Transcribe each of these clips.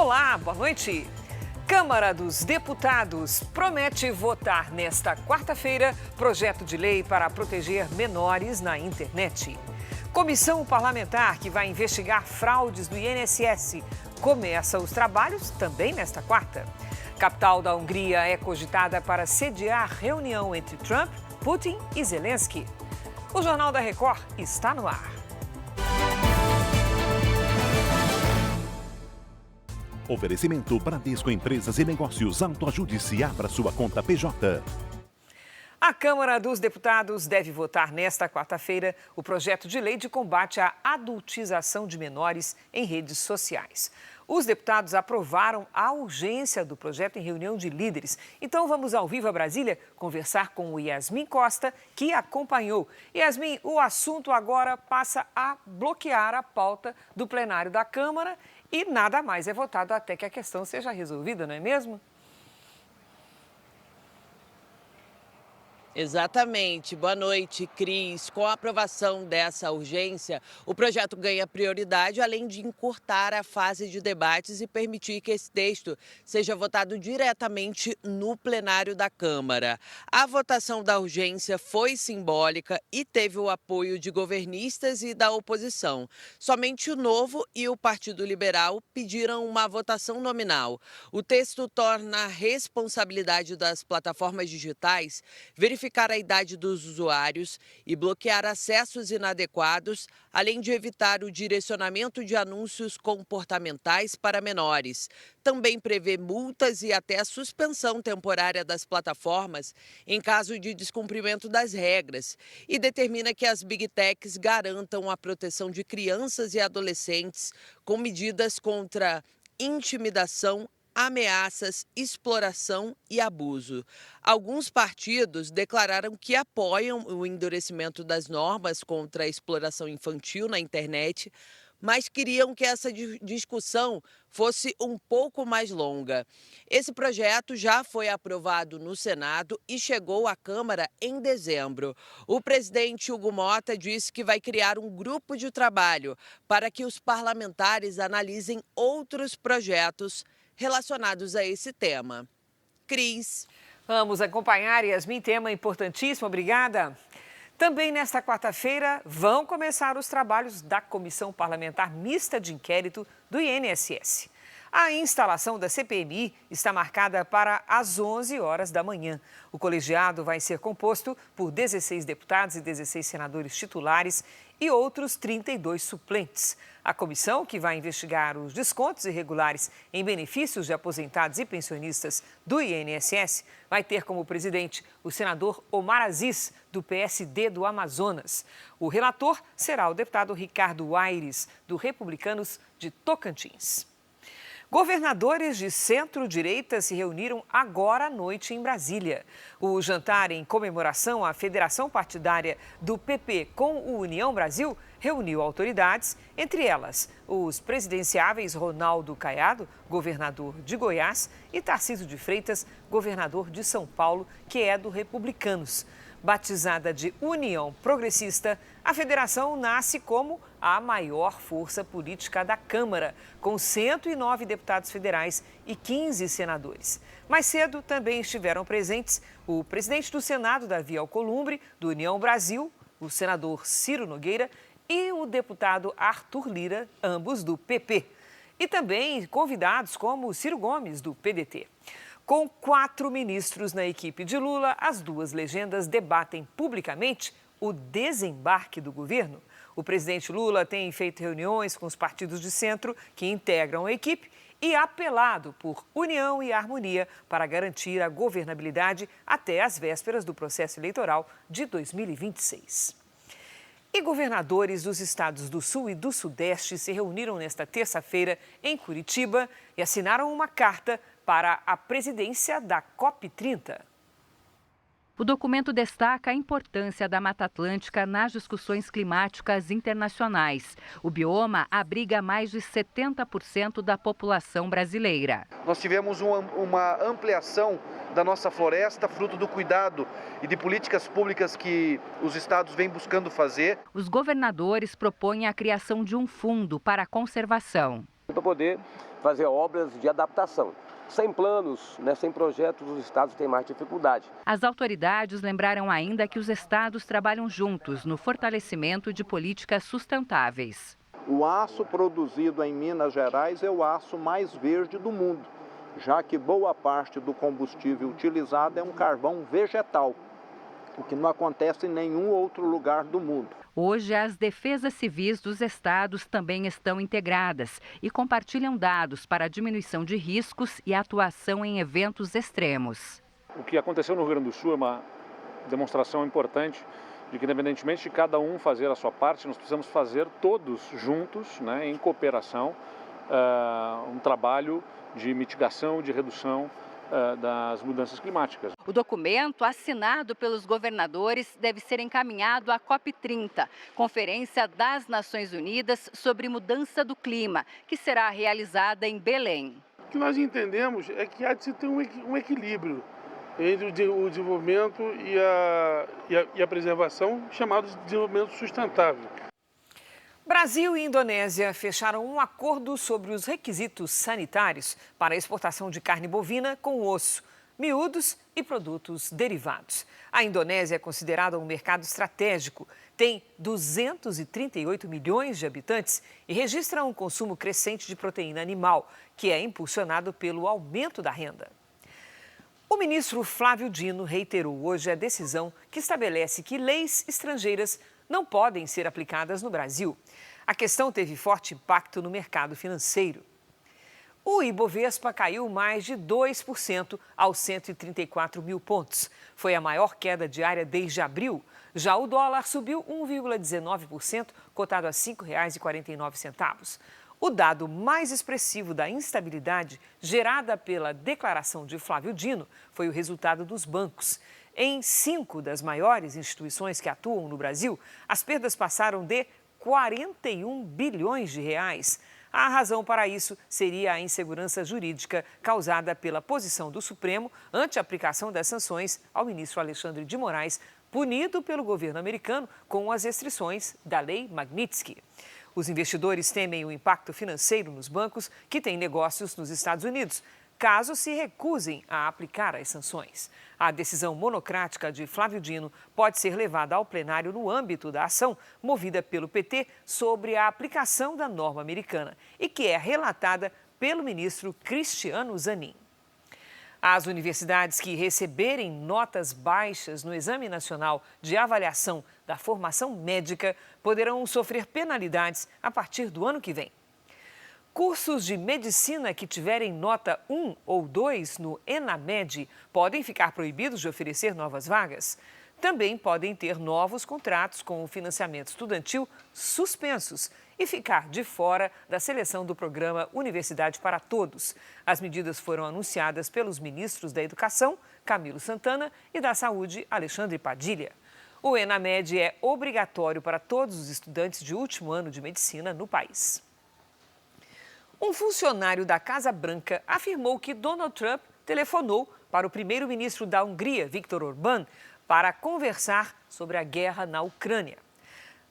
Olá, boa noite. Câmara dos Deputados promete votar nesta quarta-feira projeto de lei para proteger menores na internet. Comissão parlamentar que vai investigar fraudes do INSS começa os trabalhos também nesta quarta. Capital da Hungria é cogitada para sediar reunião entre Trump, Putin e Zelensky. O Jornal da Record está no ar. Oferecimento Bradesco Empresas e Negócios. Autoajude-se e abra sua conta PJ. A Câmara dos Deputados deve votar nesta quarta-feira o projeto de lei de combate à adultização de menores em redes sociais. Os deputados aprovaram a urgência do projeto em reunião de líderes. Então vamos ao vivo a Brasília conversar com o Yasmin Costa, que acompanhou. Yasmin, o assunto agora passa a bloquear a pauta do plenário da Câmara e nada mais é votado até que a questão seja resolvida, não é mesmo? Exatamente. Boa noite, Cris. Com a aprovação dessa urgência, o projeto ganha prioridade, além de encurtar a fase de debates e permitir que esse texto seja votado diretamente no plenário da Câmara. A votação da urgência foi simbólica e teve o apoio de governistas e da oposição. Somente o Novo e o Partido Liberal pediram uma votação nominal. O texto torna a responsabilidade das plataformas digitais verificar a idade dos usuários e bloquear acessos inadequados, além de evitar o direcionamento de anúncios comportamentais para menores. Também prevê multas e até a suspensão temporária das plataformas em caso de descumprimento das regras e determina que as Big Techs garantam a proteção de crianças e adolescentes com medidas contra intimidação, ameaças, exploração e abuso. Alguns partidos declararam que apoiam o endurecimento das normas contra a exploração infantil na internet, mas queriam que essa discussão fosse um pouco mais longa. Esse projeto já foi aprovado no Senado e chegou à Câmara em dezembro. O presidente Hugo Mota disse que vai criar um grupo de trabalho para que os parlamentares analisem outros projetos relacionados a esse tema. Cris. Vamos acompanhar, Yasmin, tema importantíssimo, obrigada. Também nesta quarta-feira vão começar os trabalhos da Comissão Parlamentar Mista de Inquérito do INSS. A instalação da CPMI está marcada para as 11 horas da manhã. O colegiado vai ser composto por 16 deputados e 16 senadores titulares e outros 32 suplentes. A comissão, que vai investigar os descontos irregulares em benefícios de aposentados e pensionistas do INSS, vai ter como presidente o senador Omar Aziz, do PSD do Amazonas. O relator será o deputado Ricardo Aires, do Republicanos de Tocantins. Governadores de centro-direita se reuniram agora à noite em Brasília. O jantar em comemoração à federação partidária do PP com o União Brasil reuniu autoridades, entre elas os presidenciáveis Ronaldo Caiado, governador de Goiás, e Tarcísio de Freitas, governador de São Paulo, que é do Republicanos. Batizada de União Progressista, a federação nasce como a maior força política da Câmara, com 109 deputados federais e 15 senadores. Mais cedo também estiveram presentes o presidente do Senado, Davi Alcolumbre, do União Brasil, o senador Ciro Nogueira e o deputado Arthur Lira, ambos do PP. E também convidados como Ciro Gomes, do PDT. Com 4 ministros na equipe de Lula, as duas legendas debatem publicamente o desembarque do governo. O presidente Lula tem feito reuniões com os partidos de centro que integram a equipe e apelado por união e harmonia para garantir a governabilidade até as vésperas do processo eleitoral de 2026. E governadores dos estados do Sul e do Sudeste se reuniram nesta terça-feira em Curitiba e assinaram uma carta para a presidência da COP30. O documento destaca a importância da Mata Atlântica nas discussões climáticas internacionais. O bioma abriga mais de 70% da população brasileira. Nós tivemos uma ampliação da nossa floresta, fruto do cuidado e de políticas públicas que os estados vêm buscando fazer. Os governadores propõem a criação de um fundo para a conservação. para poder fazer obras de adaptação. Sem planos, sem projetos, os estados têm mais dificuldade. As autoridades lembraram ainda que os estados trabalham juntos no fortalecimento de políticas sustentáveis. O aço produzido em Minas Gerais é o aço mais verde do mundo, já que boa parte do combustível utilizado é um carvão vegetal, o que não acontece em nenhum outro lugar do mundo. Hoje, as defesas civis dos estados também estão integradas e compartilham dados para a diminuição de riscos e atuação em eventos extremos. O que aconteceu no Rio Grande do Sul é uma demonstração importante de que, independentemente de cada um fazer a sua parte, nós precisamos fazer todos juntos, em cooperação, um trabalho de mitigação, de redução das mudanças climáticas. O documento, assinado pelos governadores, deve ser encaminhado à COP30, Conferência das Nações Unidas sobre Mudança do Clima, que será realizada em Belém. O que nós entendemos é que há de se ter um equilíbrio entre o desenvolvimento e a preservação, chamado de desenvolvimento sustentável. Brasil e Indonésia fecharam um acordo sobre os requisitos sanitários para a exportação de carne bovina com osso, miúdos e produtos derivados. A Indonésia é considerada um mercado estratégico, tem 238 milhões de habitantes e registra um consumo crescente de proteína animal, que é impulsionado pelo aumento da renda. O ministro Flávio Dino reiterou hoje a decisão que estabelece que leis estrangeiras não podem ser aplicadas no Brasil. A questão teve forte impacto no mercado financeiro. O Ibovespa caiu mais de 2% aos 134 mil pontos. Foi a maior queda diária desde abril. Já o dólar subiu 1,19%, cotado a R$ 5,49. O dado mais expressivo da instabilidade gerada pela declaração de Flávio Dino foi o resultado dos bancos. Em 5 das maiores instituições que atuam no Brasil, as perdas passaram de 41 bilhões de reais. A razão para isso seria a insegurança jurídica causada pela posição do Supremo ante a aplicação das sanções ao ministro Alexandre de Moraes, punido pelo governo americano com as restrições da Lei Magnitsky. Os investidores temem o impacto financeiro nos bancos que têm negócios nos Estados Unidos, caso se recusem a aplicar as sanções. A decisão monocrática de Flávio Dino pode ser levada ao plenário no âmbito da ação movida pelo PT sobre a aplicação da norma americana e que é relatada pelo ministro Cristiano Zanin. As universidades que receberem notas baixas no Exame Nacional de Avaliação da Formação Médica poderão sofrer penalidades a partir do ano que vem. Cursos de medicina que tiverem nota 1 ou 2 no ENAMED podem ficar proibidos de oferecer novas vagas. Também podem ter novos contratos com o financiamento estudantil suspensos e ficar de fora da seleção do programa Universidade para Todos. As medidas foram anunciadas pelos ministros da Educação, Camilo Santana, e da Saúde, Alexandre Padilha. O ENAMED é obrigatório para todos os estudantes de último ano de medicina no país. Um funcionário da Casa Branca afirmou que Donald Trump telefonou para o primeiro-ministro da Hungria, Viktor Orbán, para conversar sobre a guerra na Ucrânia.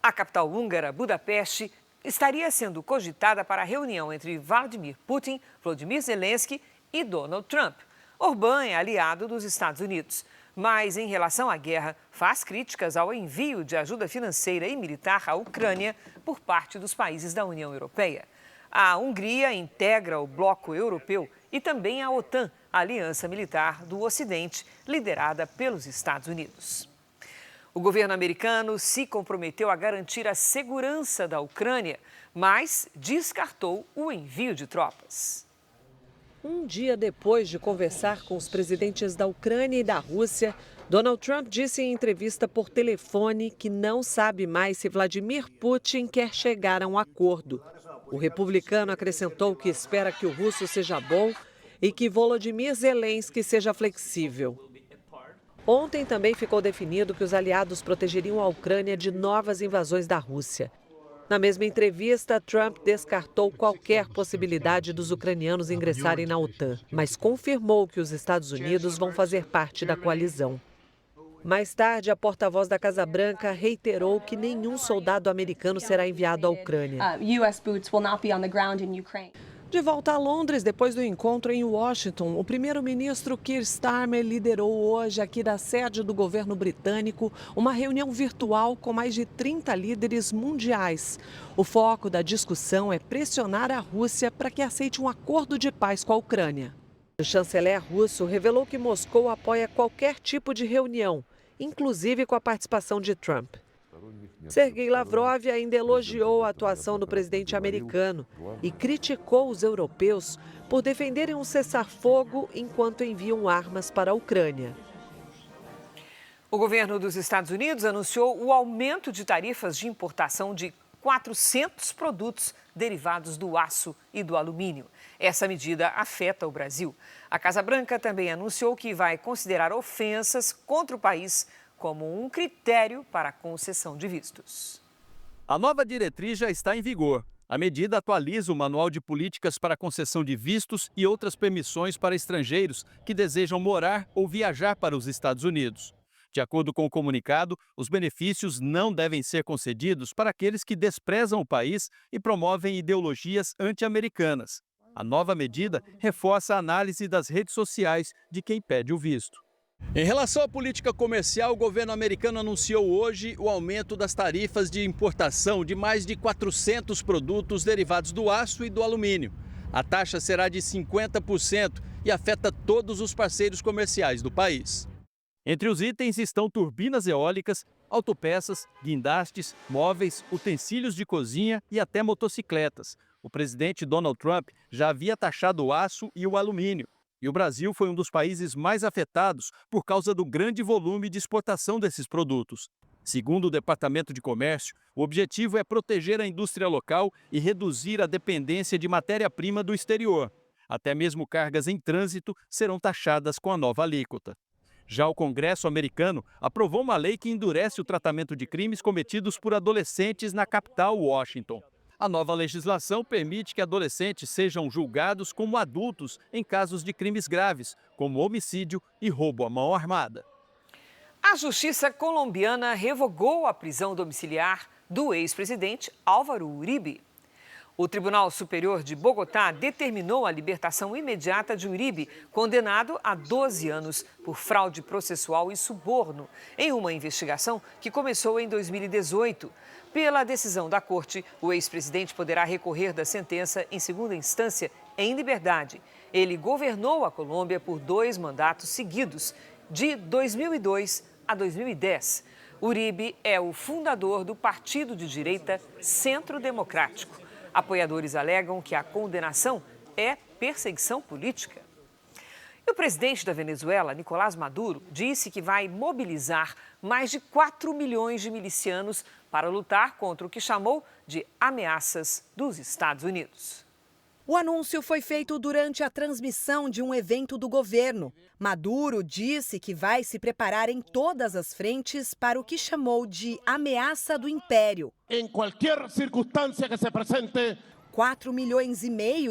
A capital húngara, Budapeste, estaria sendo cogitada para a reunião entre Vladimir Putin, Volodymyr Zelensky e Donald Trump. Orbán é aliado dos Estados Unidos, mas em relação à guerra, faz críticas ao envio de ajuda financeira e militar à Ucrânia por parte dos países da União Europeia. A Hungria integra o bloco europeu e também a OTAN, a aliança militar do Ocidente, liderada pelos Estados Unidos. O governo americano se comprometeu a garantir a segurança da Ucrânia, mas descartou o envio de tropas. Um dia depois de conversar com os presidentes da Ucrânia e da Rússia, Donald Trump disse em entrevista por telefone que não sabe mais se Vladimir Putin quer chegar a um acordo. O republicano acrescentou que espera que o russo seja bom e que Volodymyr Zelensky seja flexível. Ontem também ficou definido que os aliados protegeriam a Ucrânia de novas invasões da Rússia. Na mesma entrevista, Trump descartou qualquer possibilidade dos ucranianos ingressarem na OTAN, mas confirmou que os Estados Unidos vão fazer parte da coalizão. Mais tarde, a porta-voz da Casa Branca reiterou que nenhum soldado americano será enviado à Ucrânia. De volta a Londres, depois do encontro em Washington, o primeiro-ministro Keir Starmer liderou hoje aqui da sede do governo britânico uma reunião virtual com mais de 30 líderes mundiais. O foco da discussão é pressionar a Rússia para que aceite um acordo de paz com a Ucrânia. O chanceler russo revelou que Moscou apoia qualquer tipo de reunião, inclusive com a participação de Trump. Sergei Lavrov ainda elogiou a atuação do presidente americano e criticou os europeus por defenderem um cessar-fogo enquanto enviam armas para a Ucrânia. O governo dos Estados Unidos anunciou o aumento de tarifas de importação de 400 produtos derivados do aço e do alumínio. Essa medida afeta o Brasil. A Casa Branca também anunciou que vai considerar ofensas contra o país como um critério para a concessão de vistos. A nova diretriz já está em vigor. A medida atualiza o Manual de Políticas para a Concessão de Vistos e outras permissões para estrangeiros que desejam morar ou viajar para os Estados Unidos. De acordo com o comunicado, os benefícios não devem ser concedidos para aqueles que desprezam o país e promovem ideologias anti-americanas. A nova medida reforça a análise das redes sociais de quem pede o visto. Em relação à política comercial, o governo americano anunciou hoje o aumento das tarifas de importação de mais de 400 produtos derivados do aço e do alumínio. A taxa será de 50% e afeta todos os parceiros comerciais do país. Entre os itens estão turbinas eólicas, autopeças, guindastes, móveis, utensílios de cozinha e até motocicletas. O presidente Donald Trump já havia taxado o aço e o alumínio. E o Brasil foi um dos países mais afetados por causa do grande volume de exportação desses produtos. Segundo o Departamento de Comércio, o objetivo é proteger a indústria local e reduzir a dependência de matéria-prima do exterior. Até mesmo cargas em trânsito serão taxadas com a nova alíquota. Já o Congresso americano aprovou uma lei que endurece o tratamento de crimes cometidos por adolescentes na capital, Washington. A nova legislação permite que adolescentes sejam julgados como adultos em casos de crimes graves, como homicídio e roubo à mão armada. A justiça colombiana revogou a prisão domiciliar do ex-presidente Álvaro Uribe. O Tribunal Superior de Bogotá determinou a libertação imediata de Uribe, condenado a 12 anos por fraude processual e suborno, em uma investigação que começou em 2018. Pela decisão da Corte, o ex-presidente poderá recorrer da sentença em segunda instância em liberdade. Ele governou a Colômbia por 2 mandatos seguidos, de 2002 a 2010. Uribe é o fundador do partido de direita Centro Democrático. Apoiadores alegam que a condenação é perseguição política. E o presidente da Venezuela, Nicolás Maduro, disse que vai mobilizar mais de 4 milhões de milicianos para lutar contra o que chamou de ameaças dos Estados Unidos. O anúncio foi feito durante a transmissão de um evento do governo. Maduro disse que vai se preparar em todas as frentes para o que chamou de ameaça do império. Em qualquer circunstância que se apresente. 4,5 milhões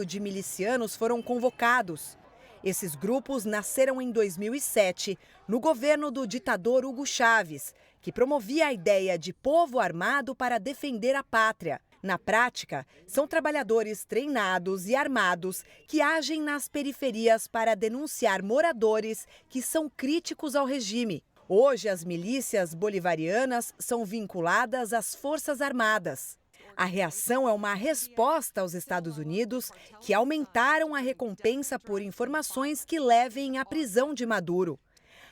de milicianos foram convocados. Esses grupos nasceram em 2007, no governo do ditador Hugo Chávez, que promovia a ideia de povo armado para defender a pátria. Na prática, são trabalhadores treinados e armados que agem nas periferias para denunciar moradores que são críticos ao regime. Hoje, as milícias bolivarianas são vinculadas às Forças Armadas. A reação é uma resposta aos Estados Unidos, que aumentaram a recompensa por informações que levem à prisão de Maduro.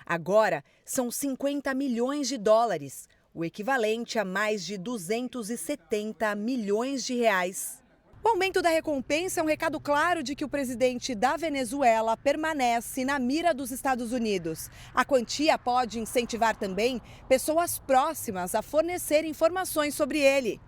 Agora, são 50 milhões de dólares. O equivalente a mais de 270 milhões de reais. O aumento da recompensa é um recado claro de que o presidente da Venezuela permanece na mira dos Estados Unidos. A quantia pode incentivar também pessoas próximas a fornecer informações sobre ele.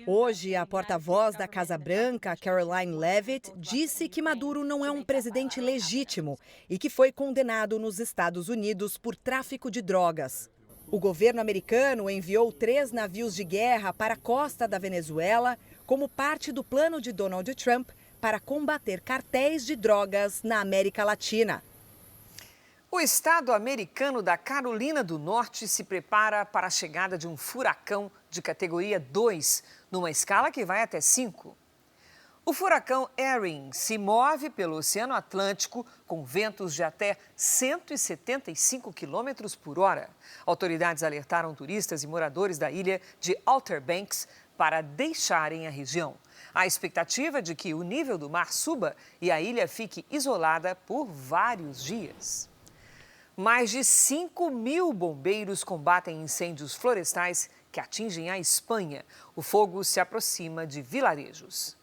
Hoje, a porta-voz da Casa Branca, Caroline Leavitt, disse que Maduro não é um presidente legítimo e que foi condenado nos Estados Unidos por tráfico de drogas. O governo americano enviou 3 navios de guerra para a costa da Venezuela como parte do plano de Donald Trump para combater cartéis de drogas na América Latina. O estado americano da Carolina do Norte se prepara para a chegada de um furacão de categoria 2, numa escala que vai até 5. O furacão Erin se move pelo Oceano Atlântico com ventos de até 175 km por hora. Autoridades alertaram turistas e moradores da ilha de Outer Banks para deixarem a região. A expectativa é de que o nível do mar suba e a ilha fique isolada por vários dias. Mais de 5.000 bombeiros combatem incêndios florestais que atingem a Espanha. O fogo se aproxima de vilarejos.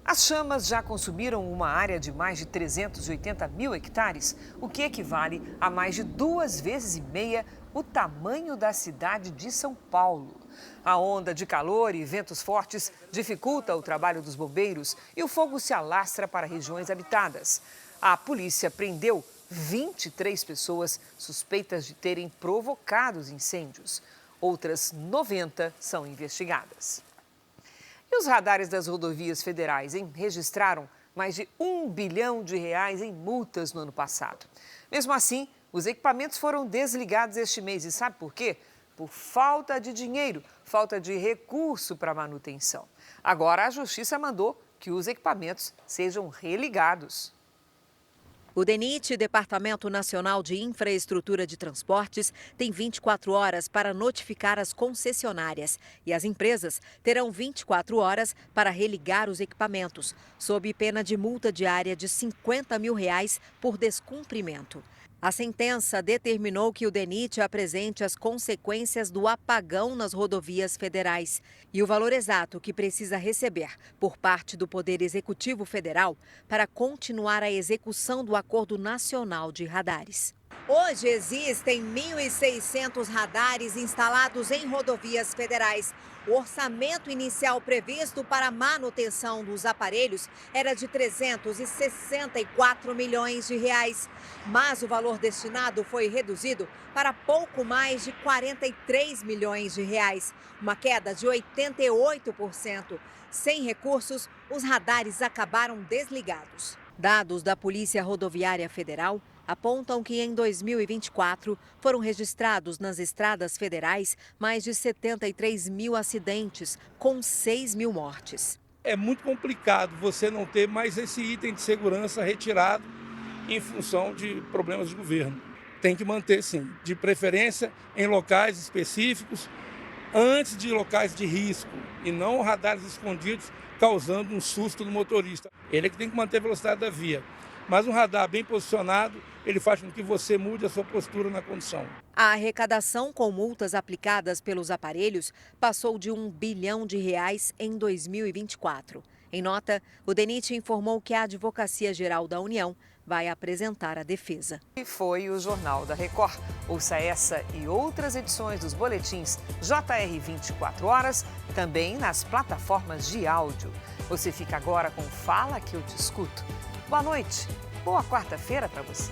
As chamas já consumiram uma área de mais de 380 mil hectares, o que equivale a mais de 2,5 vezes o tamanho da cidade de São Paulo. A onda de calor e ventos fortes dificulta o trabalho dos bombeiros e o fogo se alastra para regiões habitadas. A polícia prendeu 23 pessoas suspeitas de terem provocado os incêndios. Outras 90 são investigadas. E os radares das rodovias federais registraram mais de R$1 bilhão em multas no ano passado. Mesmo assim, os equipamentos foram desligados este mês. E sabe por quê? Por falta de dinheiro, falta de recurso para manutenção. Agora a Justiça mandou que os equipamentos sejam religados. O DENIT, Departamento Nacional de Infraestrutura de Transportes, tem 24 horas para notificar as concessionárias e as empresas terão 24 horas para religar os equipamentos, sob pena de multa diária de R$50 mil por descumprimento. A sentença determinou que o DENIT apresente as consequências do apagão nas rodovias federais e o valor exato que precisa receber por parte do Poder Executivo Federal para continuar a execução do Acordo Nacional de Radares. Hoje existem 1.600 radares instalados em rodovias federais. O orçamento inicial previsto para a manutenção dos aparelhos era de R$364 milhões, mas o valor destinado foi reduzido para pouco mais de R$43 milhões, uma queda de 88%. Sem recursos, os radares acabaram desligados. Dados da Polícia Rodoviária Federal apontam que em 2024 foram registrados nas estradas federais mais de 73 mil acidentes, com 6 mil mortes. É muito complicado você não ter mais esse item de segurança retirado em função de problemas de governo. Tem que manter, sim, de preferência em locais específicos, antes de locais de risco, e não radares escondidos causando um susto no motorista. Ele é que tem que manter a velocidade da via. Mas um radar bem posicionado, ele faz com que você mude a sua postura na condução. A arrecadação com multas aplicadas pelos aparelhos passou de R$1 bilhão em 2024. Em nota, o DENIT informou que a Advocacia Geral da União vai apresentar a defesa. E foi o Jornal da Record. Ouça essa e outras edições dos boletins JR 24 horas, também nas plataformas de áudio. Você fica agora com Fala que eu te escuto. Boa noite, boa quarta-feira para você.